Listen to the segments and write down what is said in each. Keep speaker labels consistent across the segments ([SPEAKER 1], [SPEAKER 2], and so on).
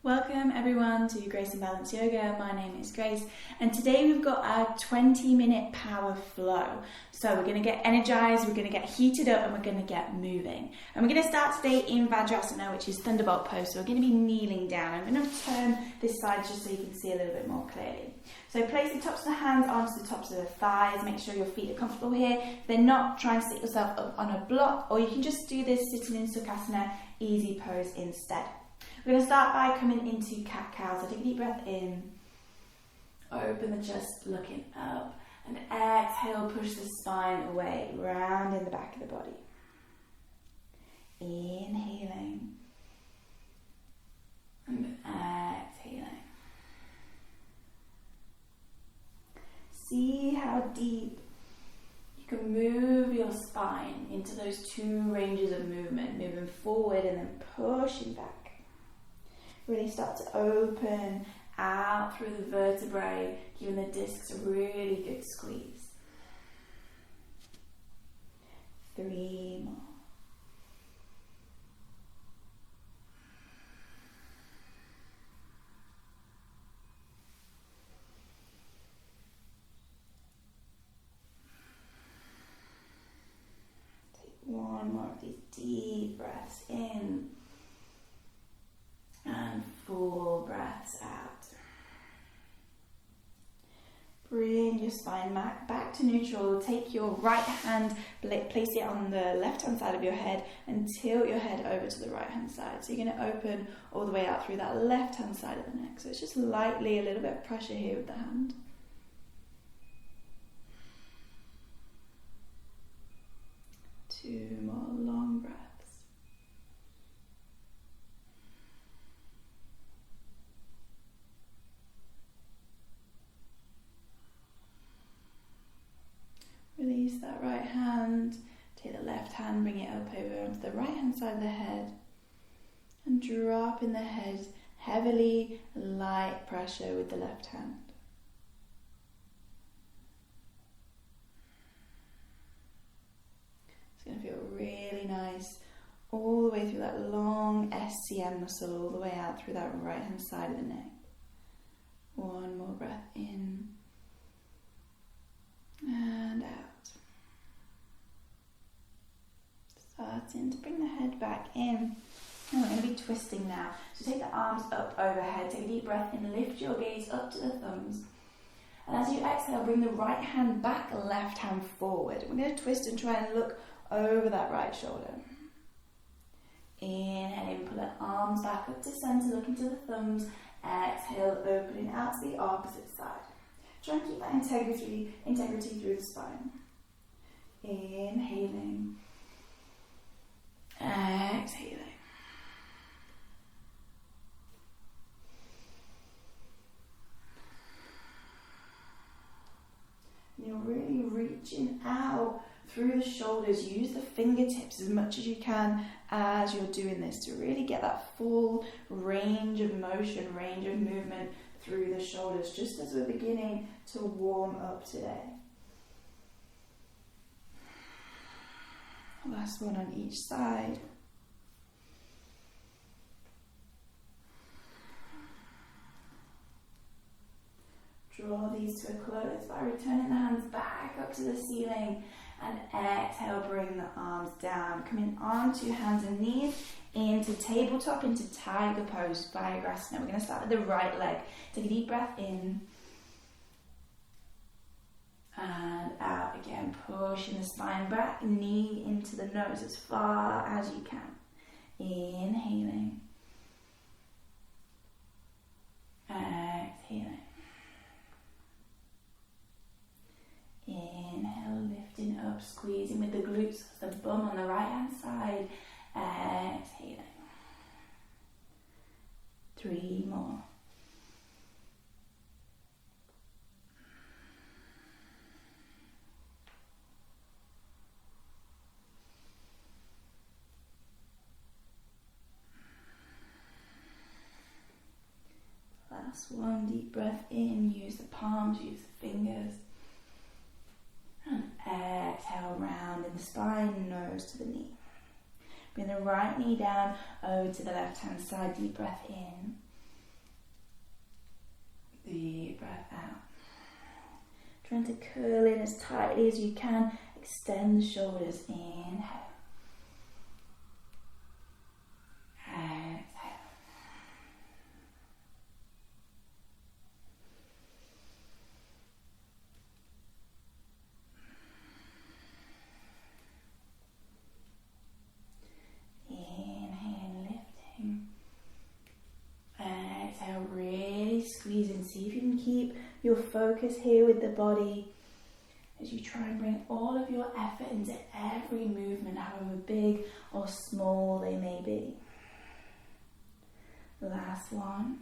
[SPEAKER 1] Welcome everyone to Grace and Balance Yoga. My name is Grace and today we've got our 20-minute power flow. So we're going to get energized, we're going to get heated up and we're going to get moving. And we're going to start today in Vajrasana, which is Thunderbolt pose. So we're going to be kneeling down. I'm going to turn this side just so you can see a little bit more clearly. So place the tops of the hands onto the tops of the thighs. Make sure your feet are comfortable here. If they're not, try and sit yourself up on a block, or you can just do this sitting in Sukhasana, easy pose instead. We're going to start by coming into cat-cow. So take a deep breath in, open the chest, looking up, and exhale, push the spine away, round in the back of the body. Inhaling, and exhaling. See how deep you can move your spine into those two ranges of movement, moving forward and then pushing back. Really start to open out through the vertebrae, giving the discs a really good squeeze. 3 more. Take one more of these deep breaths in. And full breaths out. Bring your spine back to neutral. Take your right hand, place it on the left hand side of your head and tilt your head over to the right hand side. So you're going to open all the way out through that left hand side of the neck. So it's just lightly, a little bit of pressure here with the hand. Two more long breaths. Release that right hand, take the left hand, bring it up over onto the right hand side of the head and drop in the head, heavily, light pressure with the left hand. It's going to feel really nice all the way through that long SCM muscle, all the way out through that right hand side of the neck. One more breath in and out. Starting to bring the head back in. And we're going to be twisting now. So take the arms up overhead, take a deep breath in, lift your gaze up to the thumbs. And as you exhale, bring the right hand back, left hand forward. We're going to twist and try and look over that right shoulder. Inhale, pull the arms back up to center, look into the thumbs. Exhale, opening out to the opposite side. Try and keep that integrity through the spine. Inhaling. Exhaling. And you're really reaching out through the shoulders. Use the fingertips as much as you can as you're doing this to really get that full range of motion, range of movement through the shoulders, just as we're beginning to warm up today. Last one on each side. Draw these to a close by returning the hands back up to the ceiling and exhale, bring the arms down. Coming onto hands and knees into tabletop, into tiger pose, Vajrasana. We're going to start with the right leg. Take a deep breath in. And out again, pushing the spine back, knee into the nose as far as you can. Inhaling. Exhaling. Inhale, lifting up, squeezing with the glutes, the bum on the right hand side. Exhaling. 3 more. Last one, deep breath in, use the palms, use the fingers. And exhale, round in the spine, nose to the knee. Bring the right knee down over to the left hand side, deep breath in. Deep breath out. Trying to curl in as tightly as you can. Extend the shoulders. Inhale. Exhale. Inhale, lifting. Exhale, really squeezing. See if you can keep your focus here with the body as you try and bring all of your effort into every movement, however big or small they may be. Last one.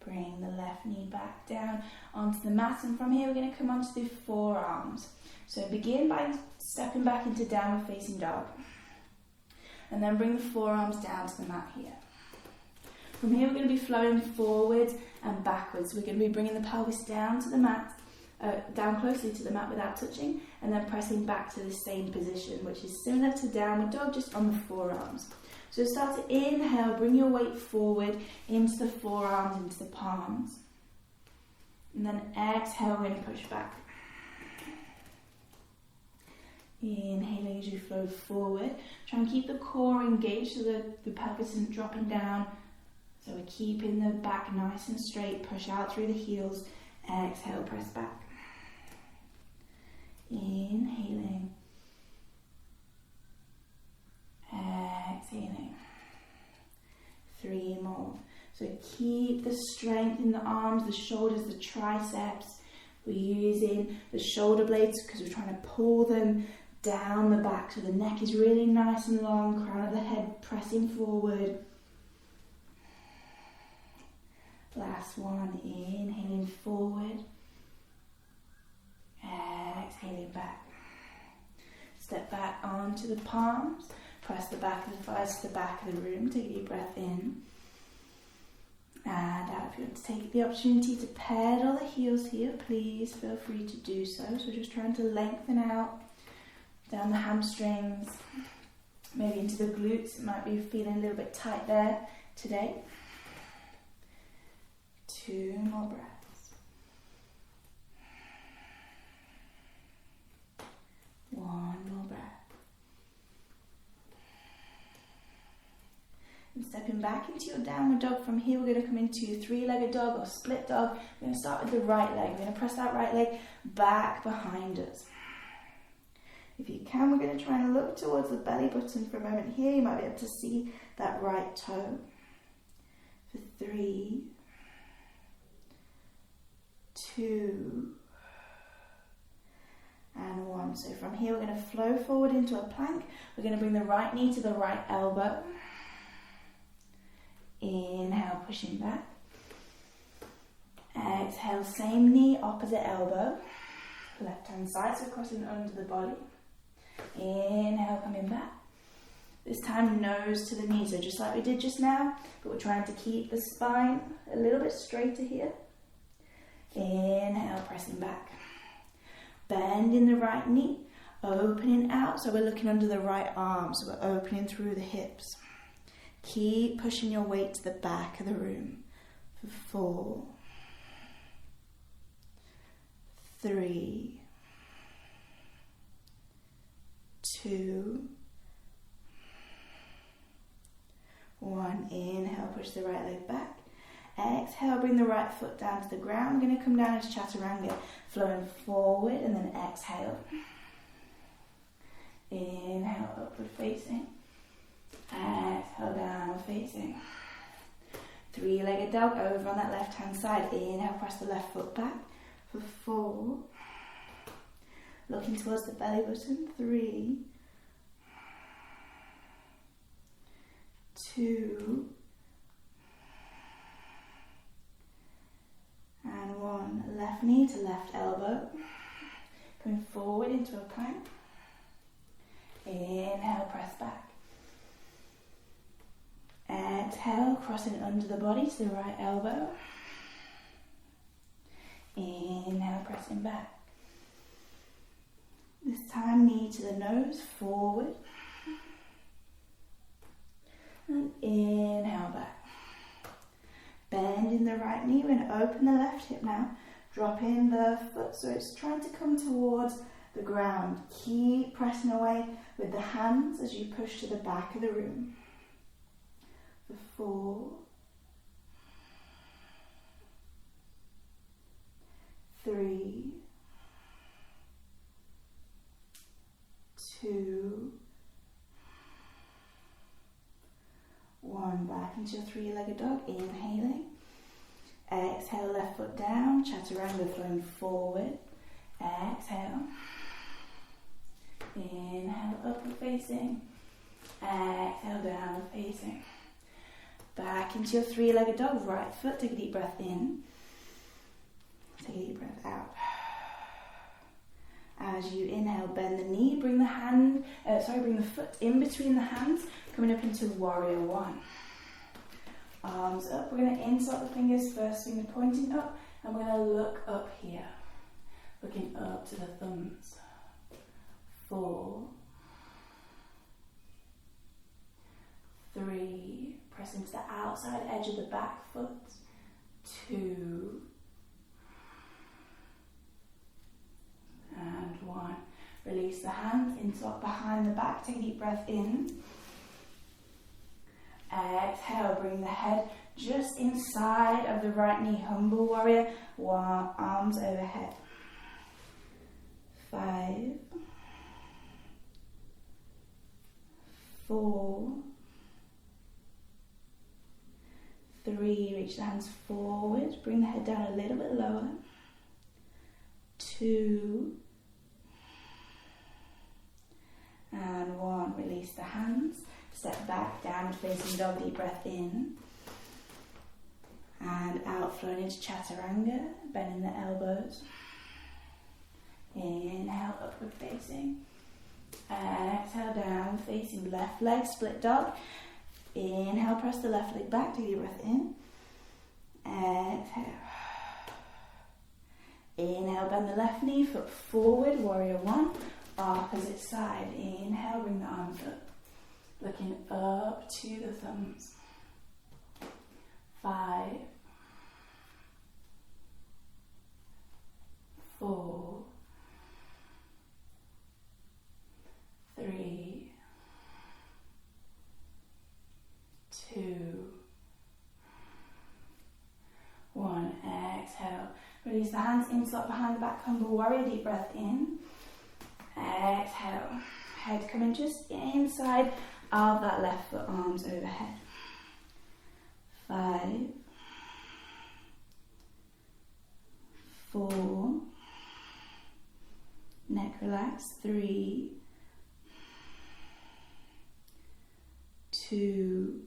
[SPEAKER 1] Bring the left knee back down onto the mat, and from here we're going to come onto the forearms. So begin by stepping back into downward facing dog, and then bring the forearms down to the mat here. From here we're going to be flowing forwards and backwards. We're going to be bringing the pelvis down to the mat, down closely to the mat without touching, and then pressing back to the same position, which is similar to downward dog, just on the forearms. So start to inhale, bring your weight forward into the forearms, into the palms. And then exhale, we're going to push back. Inhaling as you flow forward. Try and keep the core engaged so that the pelvis isn't dropping down. So we're keeping the back nice and straight. Push out through the heels. Exhale, press back. Inhaling. Exhaling. 3 more. So keep the strength in the arms, the shoulders, the triceps. We're using the shoulder blades because we're trying to pull them down the back so the neck is really nice and long, crown of the head pressing forward. Last one, inhaling forward, exhaling back. Step back onto the palms, press the back of the thighs to the back of the room, take a deep breath in. And out. If you want to take the opportunity to pedal the heels here, please feel free to do so. So just trying to lengthen out down the hamstrings, maybe into the glutes. It might be feeling a little bit tight there today. 2 more breaths. 1 more breath. And stepping back into your downward dog. From here we're going to come into 3-legged dog or split dog. We're going to start with the right leg. We're going to press that right leg back behind us. If you can, we're going to try and look towards the belly button for a moment here. You might be able to see that right toe. For 3, 2, and 1. So from here we're going to flow forward into a plank. We're going to bring the right knee to the right elbow. Inhale, pushing back. Exhale, same knee, opposite elbow. Left hand side, so crossing under the body. Inhale, coming back. This time nose to the knee, so just like we did just now, but we're trying to keep the spine a little bit straighter here. Inhale, pressing back. Bend in the right knee, opening out, so we're looking under the right arm, so we're opening through the hips. Keep pushing your weight to the back of the room. For 4, 3, 2, 1. Inhale, push the right leg back. Exhale, bring the right foot down to the ground. We're going to come down as chaturanga, flowing forward, and then exhale. Inhale, upward facing. Exhale, downward facing. 3-legged dog over on that left hand side. Inhale, press the left foot back. For 4. Looking towards the belly button. 3, 2, and 1. Left knee to left elbow. Coming forward into a plank. Inhale, press back. Exhale, crossing under the body to the right elbow. Inhale, pressing back. This time, knee to the nose, forward. And inhale back. Bend in the right knee. We're going to open the left hip now. Drop in the foot so it's trying to come towards the ground. Keep pressing away with the hands as you push to the back of the room. For 4, 3, 2, 1. Back into your three-legged dog. Inhaling. Exhale, left foot down. Chaturanga flowing forward. Exhale. Inhale, upward facing. Exhale, downward facing. Back into your three-legged dog. Right foot. Take a deep breath in. Take a deep breath out. As you inhale, bend the knee. Bring the foot in between the hands. Coming up into warrior 1. Arms up. We're going to insert the fingers. First finger pointing up. And we're going to look up here. Looking up to the thumbs. 4, 3. Press into the outside edge of the back foot. 2. And 1. Release the hands, insert behind the back. Take a deep breath in. Exhale, bring the head just inside of the right knee. Humble warrior, 1. Arms overhead. 5, 4, 3. Reach the hands forward. Bring the head down a little bit lower. 2. And 1. Release the hands. Step back, downward facing dog. Deep breath in. And out, flowing into chaturanga. Bending the elbows. Inhale, upward facing. Exhale, down facing. Left leg, split dog. Inhale, press the left leg back. Take a deep breath in. Exhale. Inhale, bend the left knee, foot forward, warrior 1. Opposite side. Inhale, bring the arms up. Looking up to the thumbs. 5, 4, 3, 2, 1. Exhale. Release the hands, insert behind the back, humble warrior. Deep breath in. Exhale. Head coming just inside of that left foot, arms overhead. 5, 4, neck relax. 3, 2,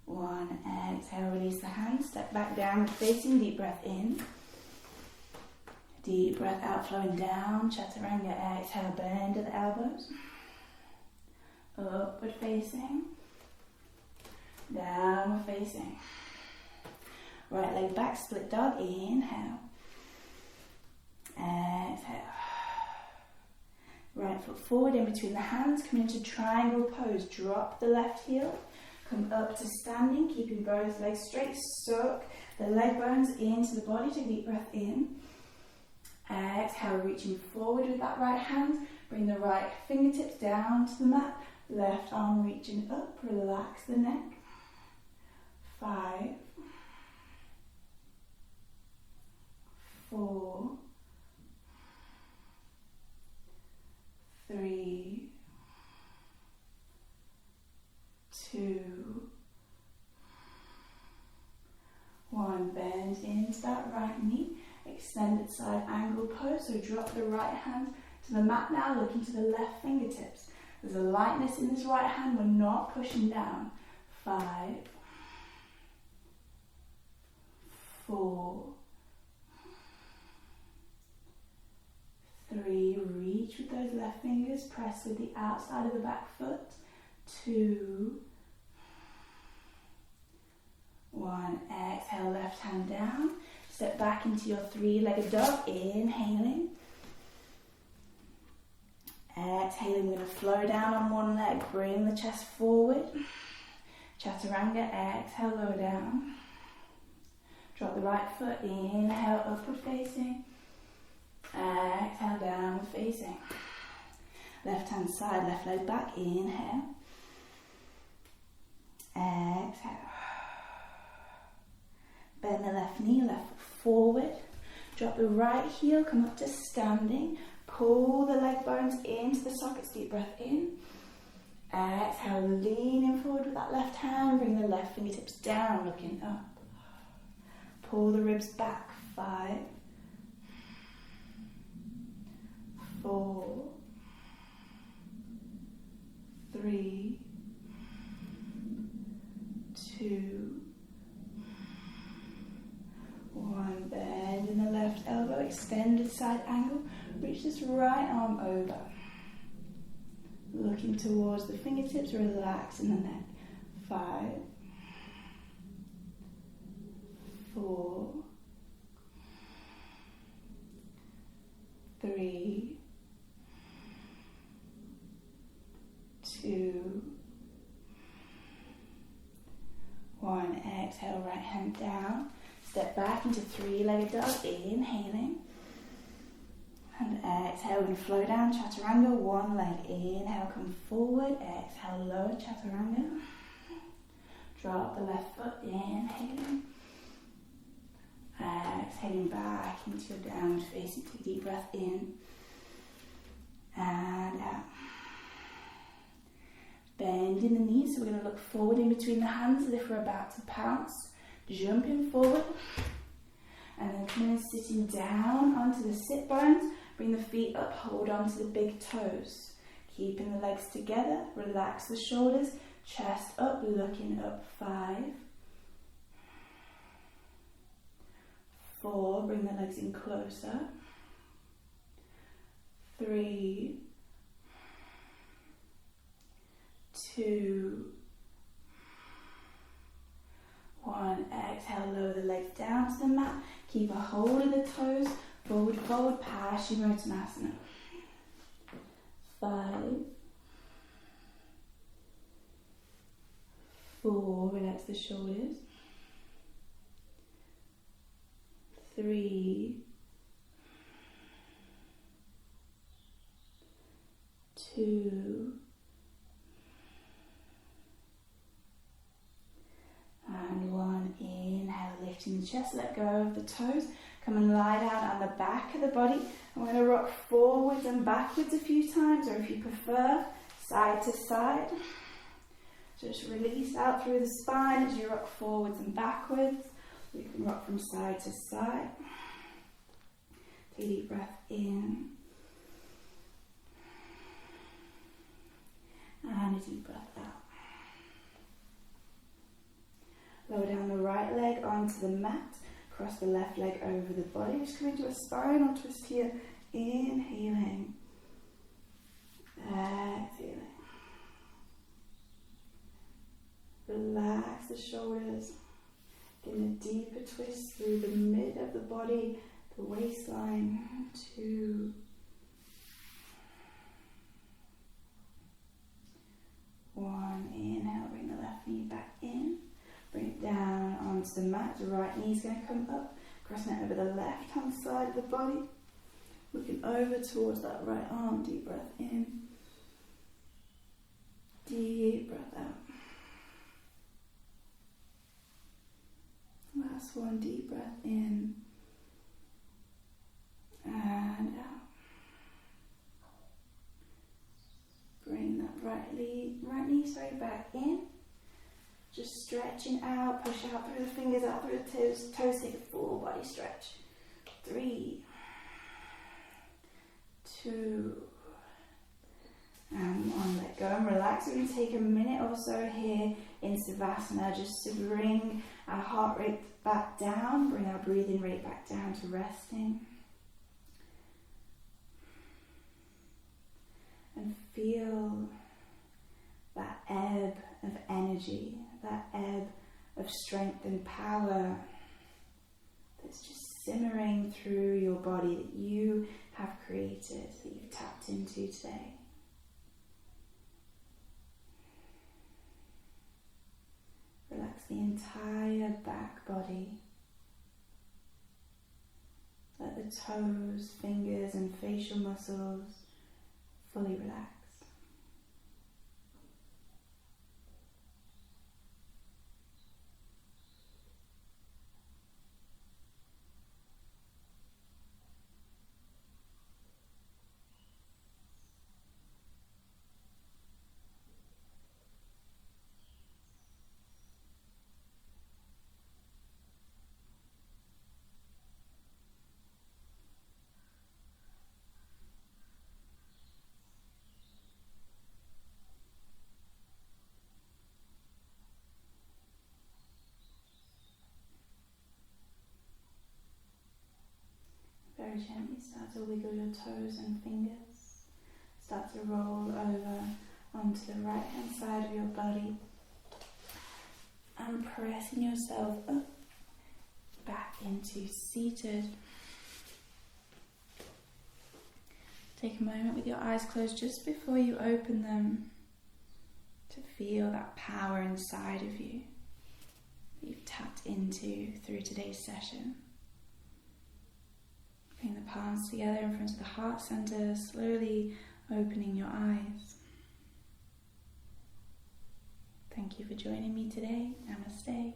[SPEAKER 1] 1. Exhale, release the hands, step back down facing, deep breath in. Deep breath out, flowing down, chaturanga. Exhale, bend to the elbows. Upward facing. Downward facing. Right leg back, split dog. Inhale. Exhale. Right foot forward in between the hands. Come into triangle pose. Drop the left heel. Come up to standing, keeping both legs straight. Suck the leg bones into the body. Take a deep breath in. Exhale, reaching forward with that right hand. Bring the right fingertips down to the mat. Left arm reaching up. Relax the neck. 5, 4, 3, 2, 1. Bend into that right knee. Extended side angle pose. So drop the right hand to the mat now, looking to the left fingertips. There's a lightness in this right hand. We're not pushing down. 5, 4, 3. Reach with those left fingers. Press with the outside of the back foot. 2, 1. Exhale, left hand down. Step back into your three-legged dog. Inhaling. Exhaling, we're going to flow down on one leg, bring the chest forward. Chaturanga, exhale, lower down. Drop the right foot, inhale, upward facing. Exhale, downward facing. Left hand side, left leg back, inhale. Exhale. Bend the left knee, left foot forward. Drop the right heel, come up to standing. Pull the leg bones into the sockets, deep breath in. Exhale, leaning forward with that left hand. Bring the left fingertips down, looking up. Pull the ribs back. 5, 4, 3, 2, 1. Bend in the left elbow, extended side angle. Reach this right arm over. Looking towards the fingertips, relax in the neck. 5, 4, 3, 2, 1. Exhale, right hand down. Step back into three-legged dog, inhaling. And exhale, we're going to flow down, chaturanga, one leg. Inhale, come forward. Exhale, lower chaturanga. Drop the left foot, inhaling. Exhaling back into your downward facing. Take a deep breath in. And out. Bend in the knees, so we're going to look forward in between the hands as if we're about to pounce. Jumping forward. And then coming and sitting down onto the sit bones. Bring the feet up, hold on to the big toes. Keeping the legs together, relax the shoulders, chest up, looking up. 5, 4, bring the legs in closer. 3, 2, 1. Exhale, lower the legs down to the mat. Keep a hold of the toes. Forward fold, Paschimottanasana. 5, 4, relax the shoulders. 3, 2, and 1. Inhale, lifting the chest, let go of the toes. Come and lie down on the back of the body. I'm going to rock forwards and backwards a few times, or if you prefer, side to side. Just release out through the spine as you rock forwards and backwards. You can rock from side to side. Take a deep breath in. And a deep breath out. Lower down the right leg onto the mat. Cross the left leg over the body. Just come into a spinal twist here. Inhaling. Exhaling. Relax the shoulders. Getting a deeper twist through the mid of the body, the waistline. 2, 1. Inhale, bring the left knee back in. Bring it down onto the mat. The right knee's going to come up, crossing it over the left hand side of the body. Looking over towards that right arm. Deep breath in. Deep breath out. Last one, deep breath in. And out. Bring that right knee back in. Just stretching out, push out through the fingers, out through the toes. Toes, take a full body stretch. 3, 2, and 1. Let go and relax. We're going to take a minute or so here in savasana just to bring our heart rate back down, bring our breathing rate back down to resting. And feel that ebb of energy, that ebb of strength and power that's just simmering through your body that you have created, that you've tapped into today. Relax the entire back body. Let the toes, fingers and facial muscles fully relax. Very gently start to wiggle your toes and fingers. Start to roll over onto the right hand side of your body and pressing yourself up back into seated. Take a moment with your eyes closed just before you open them to feel that power inside of you that you've tapped into through today's session. Bring the palms together in front of the heart center, slowly opening your eyes. Thank you for joining me today. Namaste.